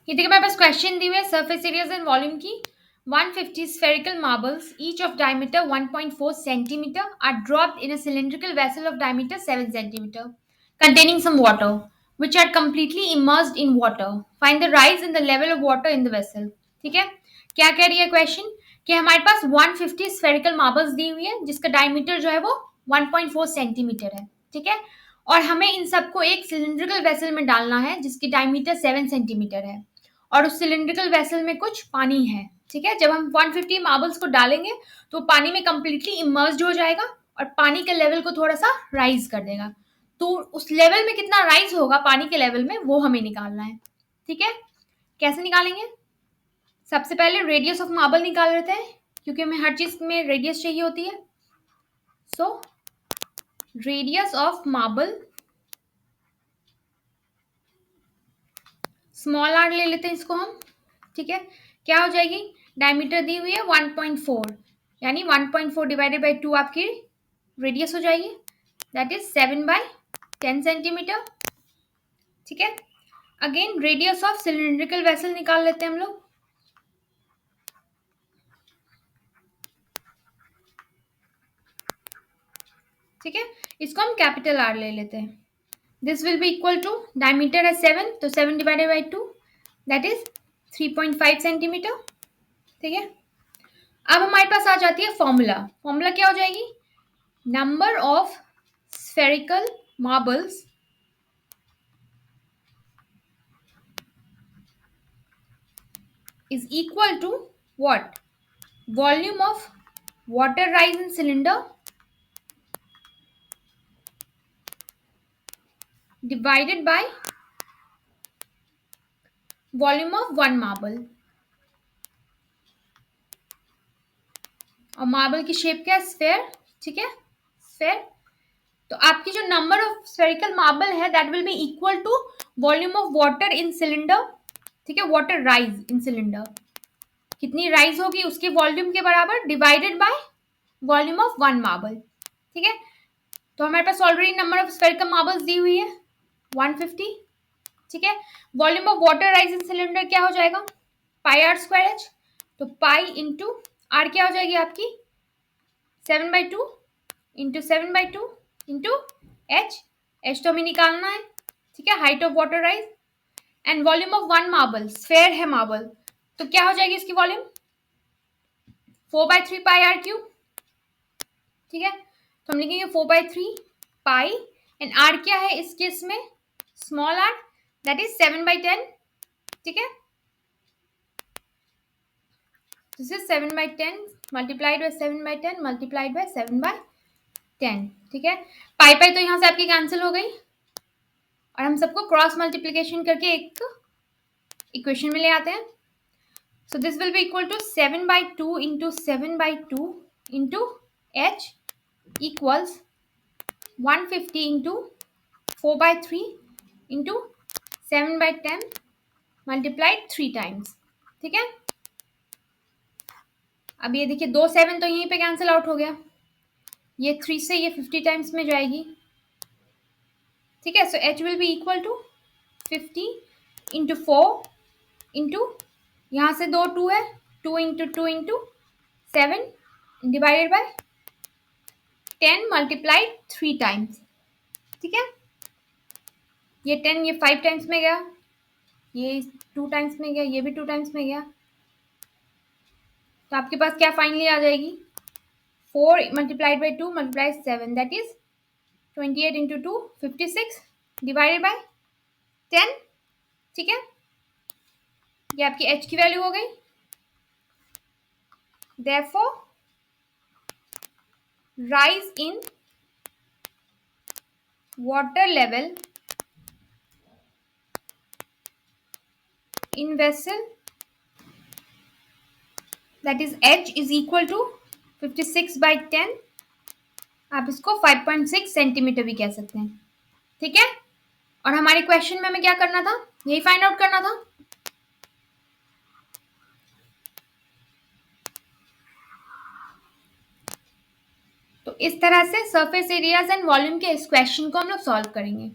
ये देखिए मेरे पास क्वेश्चन दी हुई है सरफेस एरियाज एंड वॉल्यूम की 150 spherical marbles each of diameter 1.4 centimeter are dropped in a cylindrical vessel of diameter 7 centimeter containing some water which are completely immersed in water. Find the rise in the level of water in the vessel. ठीक है, क्या कह रही है question कि हमारे पास 150 spherical marbles दी हुई है जिसका डायमीटर जो है वो 1.4 सेंटीमीटर है. ठीक है, और हमें इन सबको एक सिलिंड्रिकल वेसल में डालना है जिसकी डायमीटर 7 सेंटीमीटर है और उस सिलिंड्रिकल वेसल में कुछ पानी है. ठीक है, जब हम 150 मार्बल्स को डालेंगे तो पानी में कंप्लीटली इमर्स्ड हो जाएगा और पानी के लेवल को थोड़ा सा राइज कर देगा. तो उस लेवल में कितना राइज होगा पानी के लेवल में वो हमें निकालना है. ठीक है, कैसे निकालेंगे? सबसे पहले रेडियस ऑफ मार्बल निकाल लेते हैं क्योंकि हमें हर चीज में रेडियस चाहिए होती है. So radius of marble small R ले लेते हैं इसको हम. ठीक है, क्या हो जाएगी? डायमीटर दी हुई है 1.4 यानी 1.4 डिवाइडेड बाई 2 आपकी रेडियस हो जाएगी. That is 7/10 centimetre. ठीक है, again radius of cylindrical vessel निकाल लेते हैं हम लोग. ठीक है, इसको हम कैपिटल आर ले लेते हैं. This will be equal to diameter है 7 तो 7 divided by 2 that is 3.5 centimetre. ठीक है, अब हमारे पास आ जाती है फॉर्मूला. फॉर्मूला क्या हो जाएगी? Number of spherical marbles is equal to what? Volume of water rise in cylinder divided by volume of one marble. और मार्बल की शेप क्या है? स्फेयर. ठीक है, स्फेयर. तो आपकी जो नंबर ऑफ स्फेरिकल मार्बल है that will be equal to volume of water in cylinder. ठीक है, वाटर राइज इन सिलेंडर कितनी राइज होगी उसके वॉल्यूम के बराबर divided by volume of one marble. ठीक है, तो हमारे पास already number of spherical marbles दी हुई है 150. ठीक है, volume of water rise in cylinder क्या हो जाएगा? पाई आर स्क्वायर एच. तो पाई इंटू आर क्या हो जाएगी आपकी? 7/2 इंटू 7/2 इंटू एच. एच तो हमें निकालना है. ठीक है, height of water rise and volume of one marble. Sphere है मार्बल तो क्या हो जाएगी इसकी वॉल्यूम? 4/3 pi are cube. ठीक है, तो हम लिखेंगे 4/3 पाई एंड आर क्या है इस केस में? Small R that is 7/10. ठीक है, this is 7/10 multiplied by 7/10 multiplied by 7/10. ठीक है, पाई पाई तो यहाँ से आपकी कैंसिल हो गई और हम सबको क्रॉस मल्टीप्लीकेशन करके एक इक्वेशन में ले आते हैं. So this will be equal to 7/2 into 7/2 into H equals 150 into 4/3 into 7/10 multiplied 3 times. ठीक है, अब ये देखिए 2 7 तो यहीं पे कैंसिल आउट हो गया. ये 3 से ये 50 टाइम्स में जाएगी. ठीक है, so H will be equal to 50 into 4 into यहाँ से 2 2 है 2 into 2 into 7 divided by 10 multiplied 3 times. ठीक है, ये 10 ये 5 टाइम्स में गया, ये 2 टाइम्स में गया, ये भी 2 टाइम्स में गया. तो आपके पास क्या फाइनली आ जाएगी? 4 multiplied by 2 multiplied 7 that is 28 into 2 56 divided by 10. ठीक है, ये आपकी h की वैल्यू हो गई. Therefore, rise in water level in vessel that is h is equal to 56/10. आप इसको 5.6 सेंटीमीटर भी कह सकते हैं. ठीक है, और हमारे क्वेश्चन में हमें क्या करना था? यही फाइंड आउट करना था. तो इस तरह से सरफेस एरियाज एंड वॉल्यूम के इस क्वेश्चन को हम लोग सॉल्व करेंगे.